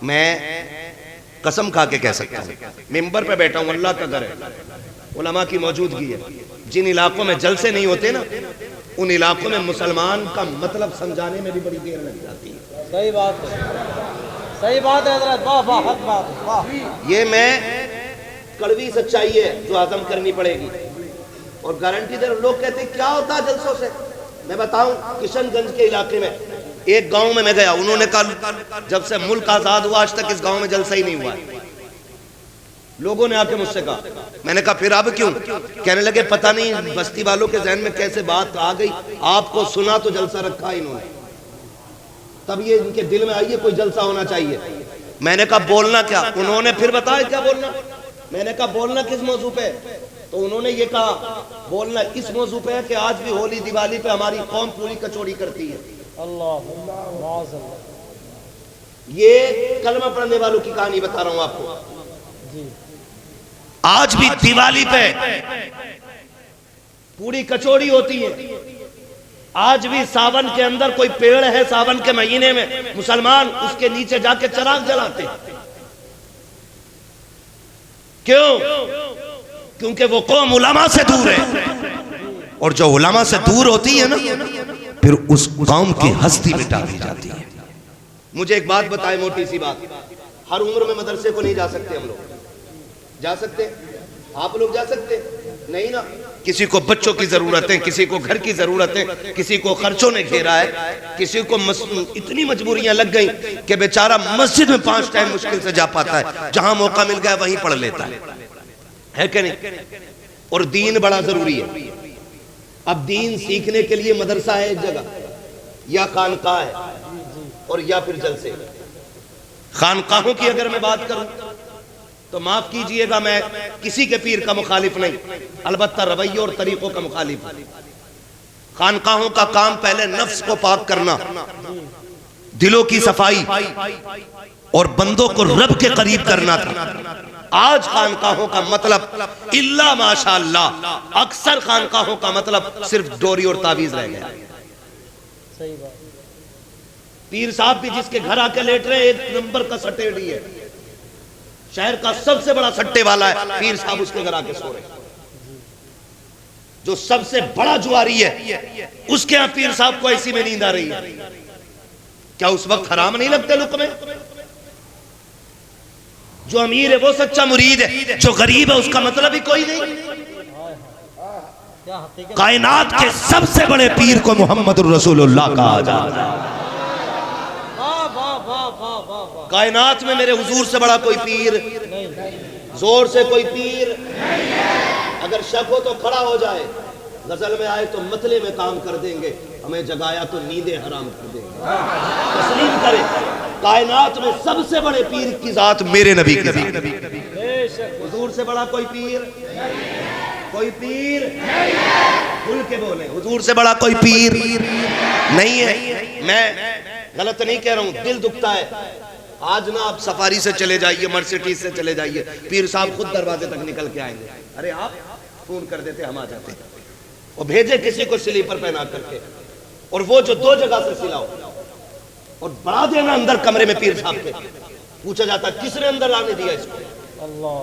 मैं कसम खा के कह सकता हूँ, मिंबर पे बैठा हूँ, अल्लाह का घर है, उलमा की मौजूदगी है, जिन इलाकों में जलसे नहीं होते ना, उन इलाकों में मुसलमान का मतलब समझाने में भी बड़ी देर लग जाती है। सही बात है, सही बात है हज़रत, वाह वाह, हक बात, वाह। ये मैं कड़वी सच्चाई है जो हजम करनी पड़ेगी और गारंटी दे। लोग कहते हैं क्या होता है जलसों से, मैं बताऊं, किशनगंज के इलाके में एक गांव में मैं गया, उन्होंने कहा जब से मुल्क आजाद हुआ आज तक इस गांव में जलसा ही नहीं हुआ है। लोगों ने आके मुझसे कहा, मैंने कहा फिर अब क्यों? कहने लगे पता नहीं बस्ती वालों के जहन में कैसे बात आ गई, आपको सुना तो जलसा रखा इन्होंने, तब ये इनके दिल में आई है कोई जलसा होना चाहिए। मैंने कहा बोलना क्या? उन्होंने फिर बताया क्या बोलना। मैंने कहा बोलना किस मौजू पे? तो उन्होंने ये कहा बोलना इस मौजू पे है कि आज भी होली दिवाली पे हमारी कौम पूरी कचौड़ी करती है। अल्लाह, ये कलमा पढ़ने वालों की कहानी बता रहा हूं आपको जी। आज भी दिवाली पे पूरी कचौड़ी होती है। आज भी सावन के अंदर कोई पेड़ है, सावन के महीने में मुसलमान उसके नीचे जाके चिराग जलाते हैं। क्यों? क्योंकि वो कौम उलमा से दूर है, और जो उलमा से दूर होती है ना, फिर उस कौम की हस्ती मिटा दी जाती है। मुझे एक बात बताए, मोटी सी बात, हर उम्र में मदरसे को नहीं जा सकते हम लोग। जा सकते? आप लोग जा सकते नहीं ना। किसी को बच्चों की जरूरत है, किसी को घर की जरूरत है, किसी को खर्चों ने घेरा है, किसी को इतनी मजबूरियां लग गई कि बेचारा मस्जिद में 5 टाइम मुश्किल से जा पाता है, जहां मौका मिल गया वहीं पढ़ लेता है कि नहीं? और दीन बड़ा जरूरी है। अब दीन सीखने के लिए मदरसा है एक जगह, या खानकाह है, और या फिर जलसे। खानकाहों की अगर मैं बात करूं तो माफ कीजिएगा, मैं किसी के पीर का मुखालिफ नहीं, अलबत्ता रवैये और तरीकों का मुखालिफ हूं। खानकाहों का काम पहले नफ्स को पाक करना, दिलों की सफाई और बंदों को रब के करीब करना था। आज खानकाहों का मतलब इल्ला माशाअल्लाह, अक्सर खानकाहों का मतलब सिर्फ डोरी और तावीज रह गया। सही बात। पीर साहब भी जिसके घर आके लेट रहे हैं, एक नंबर का सटेड़ी है, शहर का सबसे बड़ा सट्टे वाला है, पीर साहब उसके घर आके सो रहे। जो सबसे बड़ा जुआरी है उसके यहां पीर साहब को ऐसी में नींद आ रही है। क्या उस वक्त हराम नहीं लगते लुक़मे? जो अमीर है वो सच्चा मुरीद है, जो गरीब है उसका मतलब ही कोई नहीं। कायनात के सबसे बड़े पीर को मोहम्मद रसूलुल्लाह कहा जाता है। कायनात में मेरे हुजूर से बड़ा कोई पीर, जोर से कोई पीर नहीं है। अगर शक हो तो खड़ा हो जाए, गजल में आए तो मतले में काम कर देंगे, हमें जगाया तो नींदें हराम कर देंगे। तस्लीम करे, कायनात में सबसे बड़े पीर की जात मेरे नबी की जात। हुजूर से बड़ा कोई पीर, कोई पीर खुल के बोले, हुजूर से बड़ा कोई पीर नहीं है। मैं गलत नहीं कह रहा हूं, दिल दुखता है। आज ना आप सफारी से चले जाइए, मर्सिडीज से चले जाइए, पीर साहब खुद दरवाजे तक निकल के आएंगे। अरे आप फोन कर देते, हम आ जाते, और भेजे किसी को स्लीपर पहना करके, और वो जो 2 जगह से सिलाओ और बढ़ा देना अंदर कमरे में पीर साहब के। पूछा जाता किसने अंदर आने दिया इसको? अल्लाह,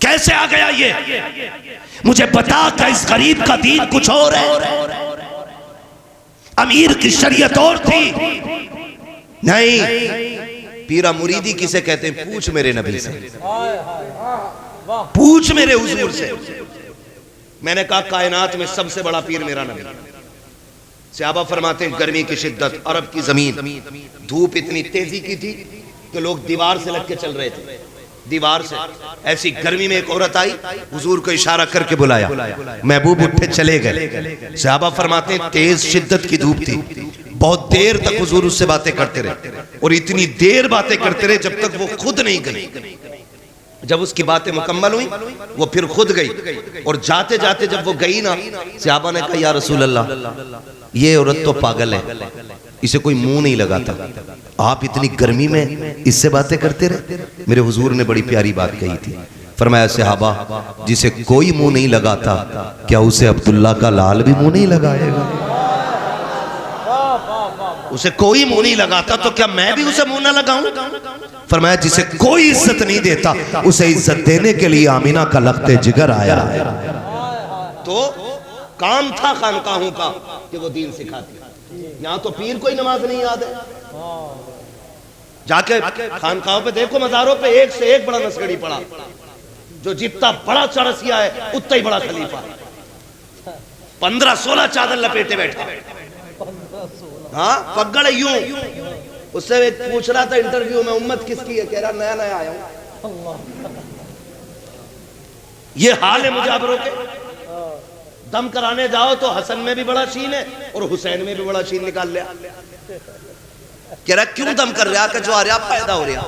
कैसे आ गया ये? मुझे बता क्या इस गरीब का दीन कुछ और है? अमीर की शरीयत और थी? नहीं, पीरा मुरीदी किसे कहते हैं? पूछ मेरे नबी से, पूछ मेरे हुजूर से। मैंने कहा कायनात में सबसे बड़ा पीर मेरा नबी। सहाबा फरमाते हैं गर्मी की शिद्दत, अरब की जमीन, धूप इतनी तेजी की थी कि लोग दीवार से लग के चल रहे थे, दीवार से। ऐसी गर्मी में एक औरत आई, हुजूर को इशारा करके बुलाया, महबूब उठे चले गए। सहाबा फरमाते हैं तेज शिद्दत की धूप थी, बहुत देर तक हुजूर उससे बातें करते रहे, और इतनी देर बातें करते रहे जब तक वो खुद नहीं गई। जब उसकी बातें मुकम्मल हुई वो फिर खुद गई, और जाते जाते जब वो गई ना, सहाबा ने कहा या रसूल अल्लाह, ये औरत तो पागल है, इसे कोई मुंह नहीं लगाता, आप इतनी गर्मी में इससे बातें करते रहे। मेरे हुजूर ने बड़ी प्यारी बात कही थी, फरमाया सहाबा जिसे कोई मुंह नहीं लगाता, क्या उसे अब्दुल्ला का लाल भी मुंह नहीं लगाएगा? उसे कोई मुंह नहीं लगाता तो क्या मैं भी उसे मुंह ना लगाऊं? फरमाया जिसे कोई इज्जत नहीं देता उसे इज्जत देने के लिए आमीना का लख्ते जिगर आया। तो काम था खानकाहों का कि वो दीन सिखाते। यहाँ तो पीर कोई नमाज नहीं याद है, जाके खानकाहों पे देखो, मज़ारों पे एक से एक बड़ा नसगड़ी पड़ा, जो जितना बड़ा चरसिया है उतना ही बड़ा खलीफा, 15-16 चादर लपेटे बैठा। हाँ पगड़ यूं। उससे एक पूछ रहा था इंटरव्यू में उम्मत किसकी है, कह रहा नया नया आया हूं। ये हाल है मुजाबरों के। दम कराने जाओ तो हसन में भी बड़ा शीन है और हुसैन में भी बड़ा शीन निकाल लिया। कह रहा क्यों दम कर रहा, कि जो आ रहा फायदा हो रहा,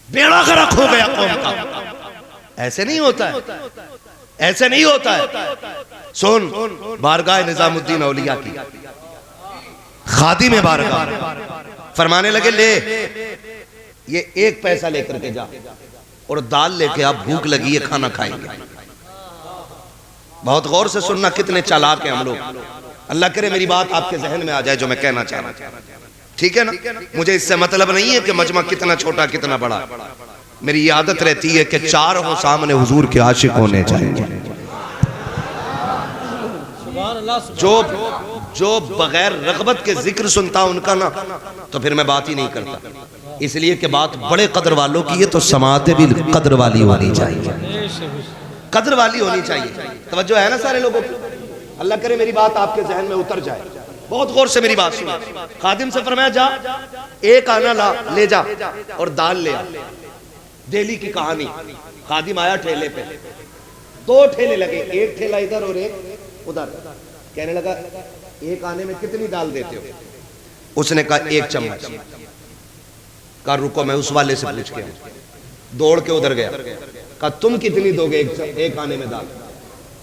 बेड़ा गर्क हो गया कौम का। ऐसे नहीं होता है, ऐसे नहीं होता है। सुन, बारगाह निजामुद्दीन औलिया की खादी में बारगाह फरमाने लगे, ले ये 1 पैसा लेकर के जा और दाल लेके आप, भूख लगी है खाना खाएंगे। बहुत गौर से सुनना, कितने चालाक हैं हम लोग। अल्लाह करे मेरी बात आपके जहन में आ जाए जो मैं कहना चाह रहा हूं, ठीक है ना। मुझे इससे मतलब नहीं है कि मजमा कितना छोटा कितना बड़ा, मेरी ये आदत रहती है कि 4 हो सामने हुजूर के आशिक होने चाहिए। जो बगैर रगबत के जिक्र सुनता उनका ना, तो फिर मैं बात ही नहीं करता। इसलिए कि बात बड़े कदर वालों की है तो समाते भी कदर वाली होनी चाहिए, कदर वाली होनी चाहिए। तवज्जो है ना सारे लोगों की। अल्लाह करे मेरी बात आपके जहन में उतर जाए। बहुत गौर से मेरी बात सुनो। खादिम से फरमाया जा 1 आना ला ले जा और दाल ले आ। दिल्ली की कहानी, खादिम आया ठेले पे, 2 ठेले लगे, एक ठेला इधर और एक उधर। कहने लगा 1 आने में कितनी दाल देते हो? उसने कहा 1 चम्मच। कहा रुको मैं उस वाले से पूछ के आऊं। दौड़ के उधर गया, कहा तुम कितनी दोगे 1 आने में दाल?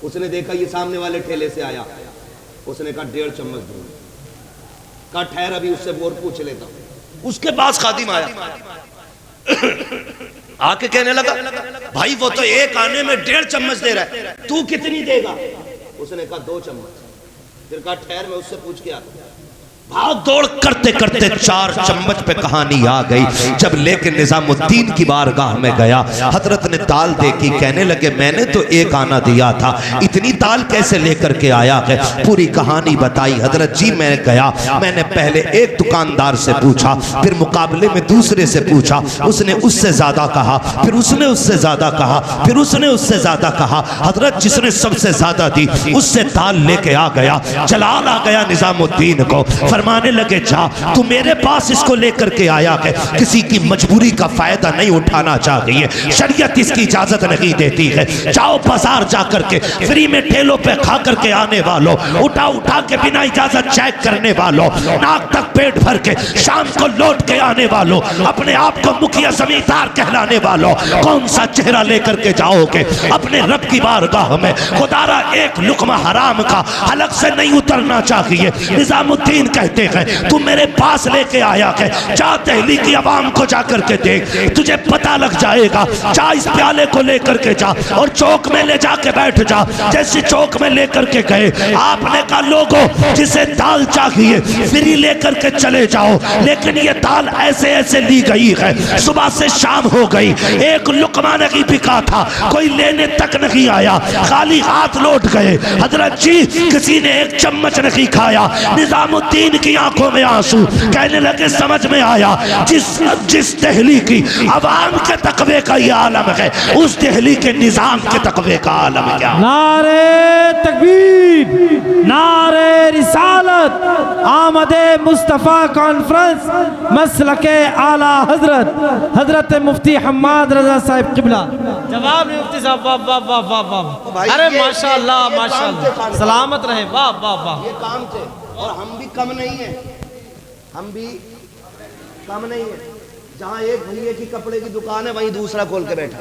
उसने देखा ये सामने वाले ठेले से आया, उसने कहा 1.5 चम्मच दूंगा। कहा ठहर अभी उससे और पूछ लेता हूं। उसके पास खादिम आया, आके कहने लगा भाई वो तो 1 आने में 1.5 चम्मच दे रहा है, तू कितनी देगा? उसने कहा 2 चम्मच। फिर कहा ठहर मैं उससे पूछ के आता। भाग दौड़ करते करते 4 चम्मच पे कहानी आ गई। जब लेके निजामुद्दीन की बारगाह में गया, हजरत ने दाल देखी, कहने लगे मैंने तो 1 आना दिया था, इतनी दाल कैसे लेकर के आया है? पूरी कहानी बताई। हजरत जी मैं गया, मैंने पहले एक दुकानदार से पूछा, फिर मुकाबले में दूसरे से पूछा, उसने उससे ज्यादा कहा, फिर उसने उससे ज्यादा कहा, फिर उसने उससे ज्यादा कहा। हजरत जिसने सबसे ज्यादा दी उससे दाल लेके आ गया। जलाल आ गया निजामुद्दीन को, फरमाने लगे जा तू मेरे पास इसको लेकर के आया है, किसी की मजबूरी का फायदा नहीं उठाना चाहिए, शरीयत इसकी इजाजत नहीं देती है। जाओ बाजार जा करके फ्री में ठेलों पे खा करके आने वालों, उठा उठा के बिना इजाजत चेक करने वालों, नाक तक पेट भर के शाम को लौट के आने वालों, अपने आप को मुखिया जमींदार कहलाने वालों, कौन सा चेहरा लेकर के जाओगे अपने रब की बारगाह में? खुदारा 1 लुकमा हराम का हलक से नहीं उतरना चाहिए। निजामुद्दीन कहते हैं तू मेरे पास लेके आया है, जा दिल्ली की आवाम को जाकर के देख, तुझे पता लग जाएगा। जा इस प्याले को लेकर के जा और चौक में ले जाके बैठ जा। जैसे चौक में लेकर के गए, आपने कहा लोगों जिसे दाल चाहिए फ्री लेकर के चले जाओ, लेकिन ये दाल ऐसे ऐसे ली गई है, सुबह से शाम हो गई, 1 लुकमा नहीं बिका था, कोई लेने तक नहीं आया, खाली हाथ लौट गए। हजरत जी किसी ने 1 चम्मच नहीं खाया। निजामुद्दीन की आंखों में आंसू, कहने लगे समझ में आया जिस दिल्ली की अवाम के तकवे का ये आलम है, उस दिल्ली के निजाम के तकवे का आलम क्या? नारे तकबीर, नारे रिसालत, आमदे मुस्तफ़ा कॉन्फ्रेंस, मसलके आला हजरत हजरत मुफ्ती हम्माद रजा साहिब किबला। जवाब नहीं मुफ्ती साहब, वाह वाह वाह वाह वाह, अरे माशाअल्लाह माशाअल्लाह, सलामत रहे, वाह वाह वाह। ये काम थे और हम भी कम नहीं है, हम भी कम नहीं है। जहां एक भैया की कपड़े की दुकान है वहीं दूसरा खोल के बैठा,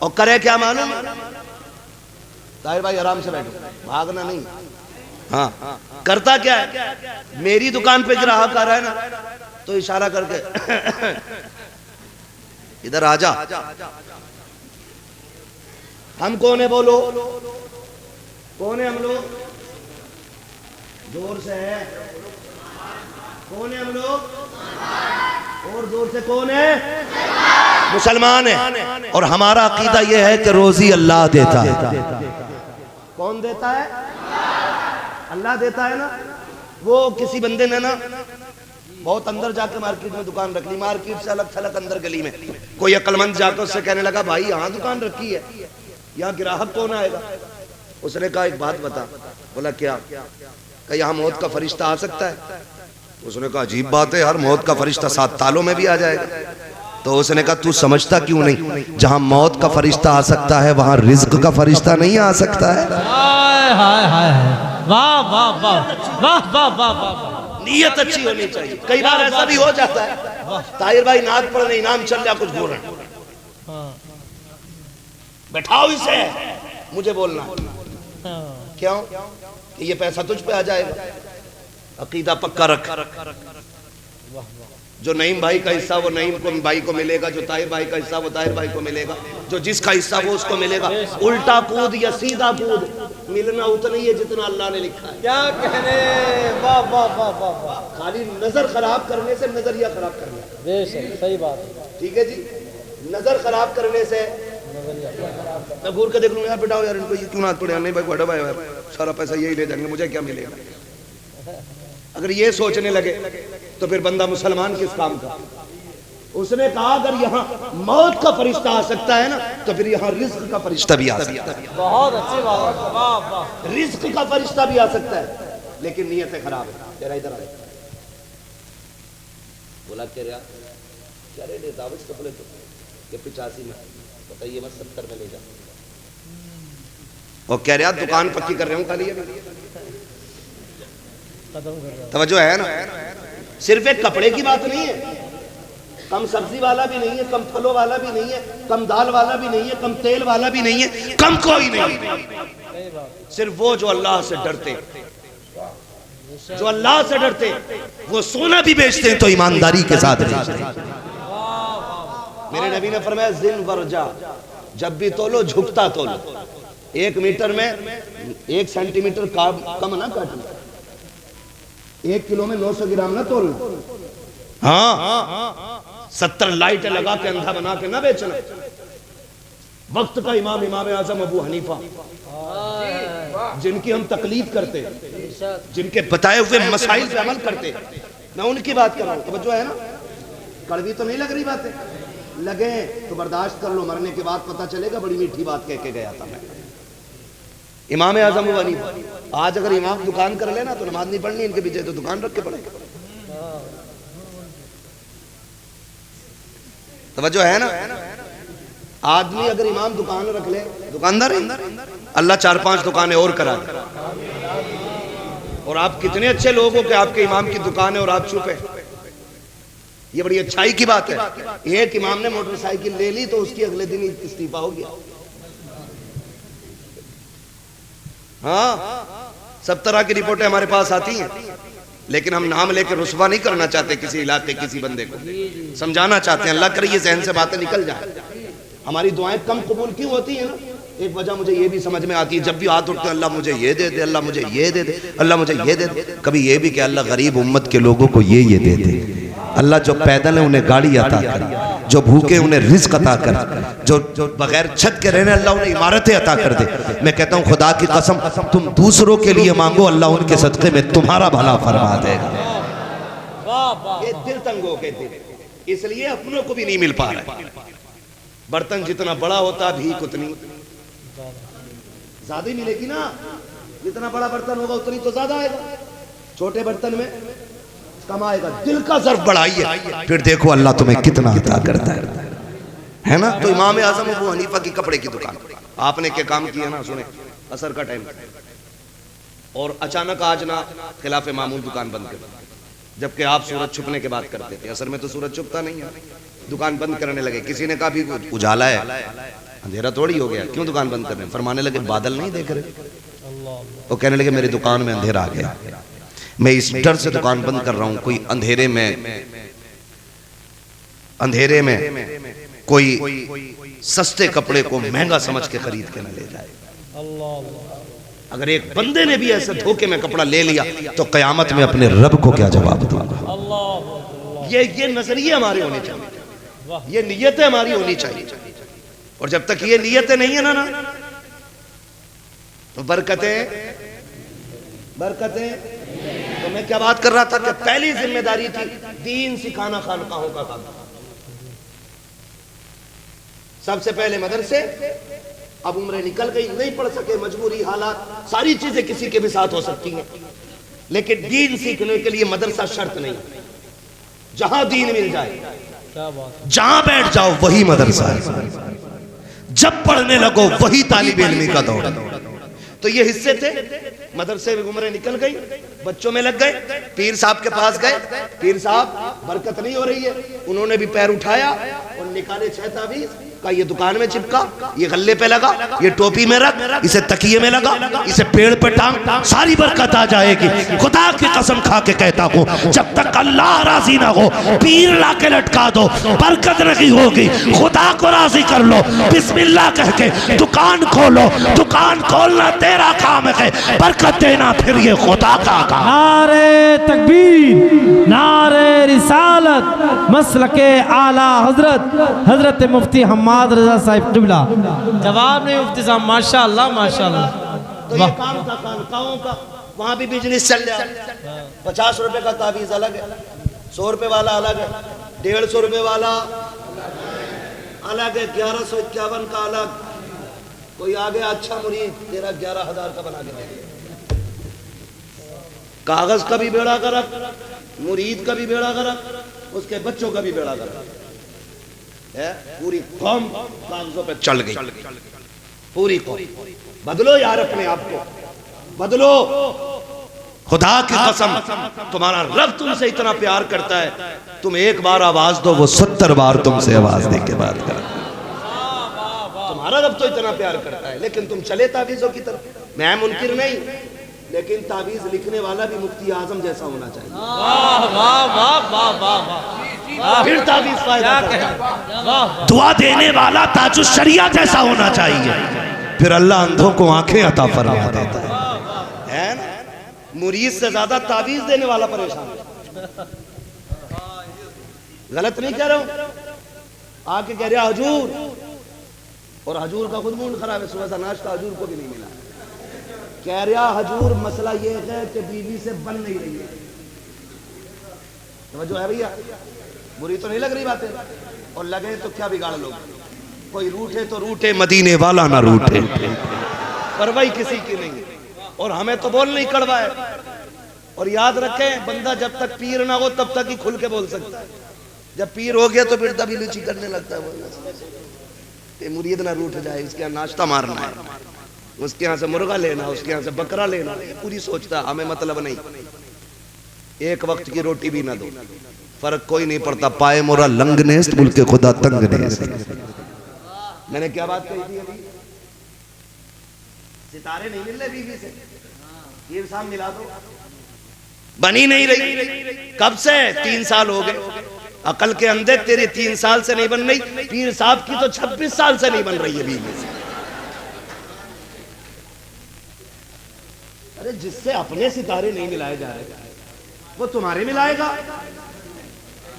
और करे क्या मालूम? ताहिर भाई आराम से बैठो, भागना नहीं। हाँ करता क्या है, मेरी दुकान पे ग्राहक आ रहा है ना तो इशारा करके इधर आजा। हम कौन है बोलो, कौन है हम लोग? जोर से है। कौन है हम लोग? और जोर से कौन है? मुसलमान है। और हमारा अकीदा यह है कि रोजी अल्लाह देता है। कौन देता है? अल्लाह देता है ना। वो किसी बंदे ने ना बहुत अंदर जाके मार्केट में दुकान रख ली, मार्केट से अलग थलग अंदर गली में कोई अक्लमंद जाकर उससे कहने लगा, भाई यहाँ दुकान रखी है, यहाँ ग्राहक कौन आएगा? उसने कहा एक बात बता। बोला क्या? कहा यहाँ मौत का फरिश्ता आ सकता है? उसने कहा अजीब बात है यार, मौत का फरिश्ता 7 तालों में भी आ जाएगा। तो उसने कहा तू समझता क्यों नहीं, जहाँ मौत का फरिश्ता आ सकता है वहाँ रिज्क का फरिश्ता नहीं आ सकता है। वाह वाह वाह वाह वाह वाह वाह। नीयत अच्छी होनी चाहिए। कई बार ऐसा भी हो जाता है, ताहिर भाई नाच पढ़ने इनाम चल रहा, कुछ बोल रहे हैं, बैठाओ इसे, मुझे बोलना क्यों कि ये पैसा तुझ पे आ जाएगा। अकीदा पक्का रख। जो नईम भाई का हिस्सा वो नईम को भाई को मिलेगा, जो ताहिर भाई का हिस्सा वो ताहिर भाई को मिलेगा, जो जिसका हिस्सा वो उसको मिलेगा। उल्टा कूद या सीधा कूद, मिलना उतना ही है जितना अल्लाह ने लिखा है। क्या कहने, वाह वाह वाह वाह वाह। खाली नजर खराब करने से नजरिया खराब करना, बेशक सही बात है। ठीक है जी। नजर खराब करने से मैं घूर के देख लूँ यार, बेटा यार इनको ये क्यों हाथ पड़े, नहीं भाई बड़ा भाई सारा पैसा यही ले जाएंगे, मुझे क्या मिलेगा। अगर ये सोचने लगे तो फिर बंदा मुसलमान किस काम का। उसने कहा अगर यहाँ मौत का फरिश्ता आ सकता है ना, तो फिर यहाँ रिस्क का फरिश्ता भी आ सकता है। बहुत अच्छी बात है, वाह वाह। रिस्क का फरिश्ता भी आ सकता है, लेकिन नीयतें खराब है। तेरा इधर आ बोला क्या रे दावत कपड़े तो कि 85 में बताइए, मैं 70 में ले जा। और कह रहा दुकान पक्की कर रहे हूँ खाली। तवज्जो है ना। सिर्फ एक कपड़े की बात नहीं है, कम सब्जी वाला भी नहीं है, कम फलों वाला भी नहीं है, कम दाल वाला भी नहीं है, कम तेल वाला भी नहीं है, कम कोई नहीं। सिर्फ वो जो अल्लाह से डरते, जो अल्लाह से डरते, वो सोना भी बेचते हैं तो ईमानदारी के साथ बेचते हैं। मेरे नबी ने फरमाया जिन वर्जा, जब भी तोलो झुकता तोलो। 1 मीटर में 1 सेंटीमीटर कम ना काटना, 1 किलो में 900 ग्राम ना तोलना। हाँ 70 लाइटें लगा के अंधा बना के ना बेचना। वक्त का इमाम आजम अबू हनीफा, जिनकी हम तकलीफ करते, जिनके बताए हुए मसाइल पे अमल करते, मैं उनकी बात कर रहा हूँ। जो है ना, कड़वी तो नहीं लग रही बातें, लगे तो बर्दाश्त कर लो, मरने के बाद पता चलेगा बड़ी मीठी बात कह के गया था मैं। इमाम आजम अबू हनीफा, आज अगर इमाम दुकान कर लेना तो नमाज नहीं पढ़नी, इनके पीछे तो दुकान रख के पड़ेगा। तवज्जो है ना। आदमी अगर इमाम दुकान रख ले, दुकानदार अल्लाह 4-5 दुकानें और करा दे। और आप कितने अच्छे लोग हो कि आपके इमाम की दुकान है और आप चुप है, ये बड़ी अच्छाई की बात है। एक इमाम ने मोटरसाइकिल ले ली तो उसकी अगले दिन इस्तीफा हो गया। हाँ, सब तरह की रिपोर्टें हमारे पास आती हैं, लेकिन हम नाम लेकर रुस्वा नहीं करना चाहते किसी इलाके किसी बंदे को, समझाना चाहते हैं। अल्लाह करे ये जहन से बातें निकल जाए। हमारी दुआएं कम कबूल क्यों होती है ना, एक वजह मुझे ये भी समझ में आती है, जब भी हाथ उठते हैं अल्लाह मुझे ये दे दे, अल्लाह मुझे ये दे दे, अल्लाह मुझे ये दे दे। कभी ये भी कि अल्लाह गरीब उम्मत के लोगों को ये दे दे। अल्लाह जो पैदल है उन्हें गाड़ी अता कर, जो भूखे उन्हें रिज्क अता कर, जो बगैर छत के रहने अल्लाह उन्हें इमारतें अता कर दे। मैं कहता हूँ खुदा की कसम, तुम दूसरों के लिए मांगो, अल्लाह उनके सदक़े में तुम्हारा भला फरमा देगा। ये दिल तंग हो के दिल, इसलिए अपनों को भी नहीं मिल पा रहा है। बर्तन जितना बड़ा होता भीख उतनी ज्यादा ही मिलेगी ना। जितना बड़ा बर्तन होगा उतनी तो ज्यादा आएगा, छोटे बर्तन में कम आएगा। दिल का ज़र्फ बढ़ाइए, फिर देखो अल्लाह तुम्हें कितना अता करता है ना। तो इमाम आजम अबू हनीफा की कपड़े की दुकान, आपने क्या काम किया ना, सुने असर का टाइम और अचानक आज ना खिलाफ मामूल दुकान बंद कर, जबकि आप सूरज छुपने के बाद करते थे। असर में तो सूरज छुपता नहीं है, दुकान बंद करने लगे। किसी ने कहा भी उजाला है, अंधेरा थोड़ी हो गया, क्यों दुकान बंद कर रहे हैं? फरमाने लगे बादल नहीं देख रहे। वो कहने लगे मेरी दुकान में अंधेरा आ गया, मैं इस डर से दुकान बंद कर रहा हूं कोई अंधेरे में कोई सस्ते कपड़े को महंगा समझ के खरीद के न ले जाए। अगर एक बंदे ने भी ऐसे धोखे में कपड़ा ले लिया तो कयामत में अपने रब को क्या जवाब दूंगा। ये नजरिए हमारे होने चाहिए, ये नीयतें हमारी होनी चाहिए। और जब तक ये नीयतें नहीं है ना तो बरकतें तो मैं क्या बात कर रहा था कि पहली जिम्मेदारी थी दीन सिखाना खानकाहों का काम। सबसे पहले मदरसे, अब उम्र निकल गई, नहीं पढ़ सके, मजबूरी, हालात, सारी चीजें किसी के भी साथ हो सकती हैं, लेकिन दीन सीखने के लिए मदरसा शर्त नहीं। जहां दीन मिल जाए, जहां बैठ जाओ वही मदरसा है, जब पढ़ने लगो वही तालिब इल्मी का दौर। तो ये हिस्से थे, मदरसे में उम्र निकल गई, बच्चों में लग गए, पीर साहब के पास गए, पीर साहब बरकत नहीं हो रही है, उन्होंने भी पैर उठाया और निकाले 6 तावीज़ का, ये दुकान में चिपका, ये गल्ले पे लगा, ये टोपी में रख, इसे तकिए में लगा, इसे पेड़ पे टांग, सारी बरकत आ जाएगी। खुदा की कसम खा के कहता हूँ, जब तक अल्लाह राजी ना हो पीर ला के लटका दो, बरकत नहीं होगी। खुदा को राजी कर लो, बिस्मिल्लाह कह के दुकान खोलो, दुकान खोलना तेरा काम है, बरकत देना फिर ये खुदा का काम। नारे तकबीर, नारे रिसालत, मसलके आला हजरत हजरत मुफ्ती हम्माद रजा साहिब किबला। जवाब नहीं मुफ्ती साहब, माशाअल्लाह माशाअल्लाह। तो ये काम था खानकाहों का, वहां भी बिजनेस चल जाए। 50 रुपए का ताबीज अलग है, 100 रुपए वाला अलग है, 150 रुपए वाला अलग है, 1151 का अलग। कोई आ गया अच्छा मुरीद, तेरा 11,000 का बना के दे दिया। कागज का भी बेड़ा गर्क, मुरीद का भी बेड़ा गर्क, उसके बच्चों का भी बेड़ा गर्क है। पूरी कौम कागजों पे चल गई, पूरी कौम। बदलो यार, अपने आप को बदलो। खुदा की कसम, तुम्हारा रब तुमसे इतना प्यार करता है, तुम एक बार आवाज दो, वो 70 बार तुमसे आवाज दे के बात करता है। तुम्हारा रब तो इतना प्यार करता है, लेकिन तुम चले ताबीजों की तरफ। मैं मुनकिर नहीं, लेकिन ताबीज लिखने वाला भी मुफ्ती आजम जैसा होना चाहिए। फिर ताबीज फायदा करता है। दुआ देने वाला ताजुश शरिया जैसा होना चाहिए, फिर अल्लाह अंधों को आंखें अता फरमा देता है ना। मुरीद से ज्यादा ताबीज देने वाला परेशान है। गलत नहीं कह रहा हूं, आके कह रहा हजूर, और हजूर का खुद मूड खराब है, सुबह से नाश्ता हजूर को भी नहीं मिला। कह रहा हजूर मसला ये है कि बीवी से बन नहीं रही है। समझो है भैया, बुरी तो नहीं लग रही बातें, और लगे तो क्या बिगाड़ लो। कोई रूठे तो रूठे, मदीने वाला ना रूठे, परवाही किसी की नहीं। और हमें तो बोलना ही कड़वा है। और याद रखें, बंदा जब तक पीर ना हो तब तक ही खुल के बोल सकता है। जब पीर हो गया तो फिर दबी लुची करने लगता है। मुरीद ना रूठ जाए, इसके यहाँ नाश्ता मारना है, उसके यहाँ से मुर्गा लेना, उसके यहाँ से बकरा लेना, पूरी सोचता है। हमें मतलब नहीं, एक वक्त की रोटी भी ना दो, फर्क कोई नहीं पड़ता। पाए मोरा लंग नेस्त, बोल के खुदा तंग नेस्त। मैंने क्या बात कही थी अभी? सितारे नहीं मिल रहे बीवी से, पीर साहब मिला दो, बनी नहीं रही। कब से? 3 साल हो गए। अकल के अंदर तेरे 3 साल से नहीं बन रही, पीर साहब की तो 26 साल से नहीं बन रही है बीवी से। अरे जिससे अपने सितारे नहीं मिलाए जा रहे, वो तुम्हारे मिलाएगा।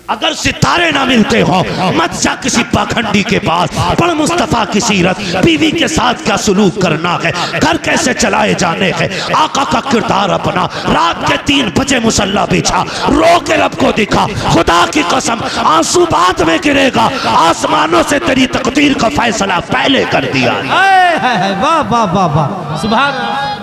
अगर सितारे ना मिलते हो, मत जा किसी पाखंडी के पास, पढ़ मुस्तफा की सीरत। बीवी के साथ क्या सलूक करना है, घर कैसे चलाए जाने हैं, आका का किरदार अपना। रात के 3 बजे मुसल्ला बिछा, रो के रब को दिखा। खुदा की कसम, आंसू बाद में गिरेगा, आसमानों से तेरी तकदीर का फैसला पहले कर दिया। वाह वाह वाह वाह, सुभान अल्लाह।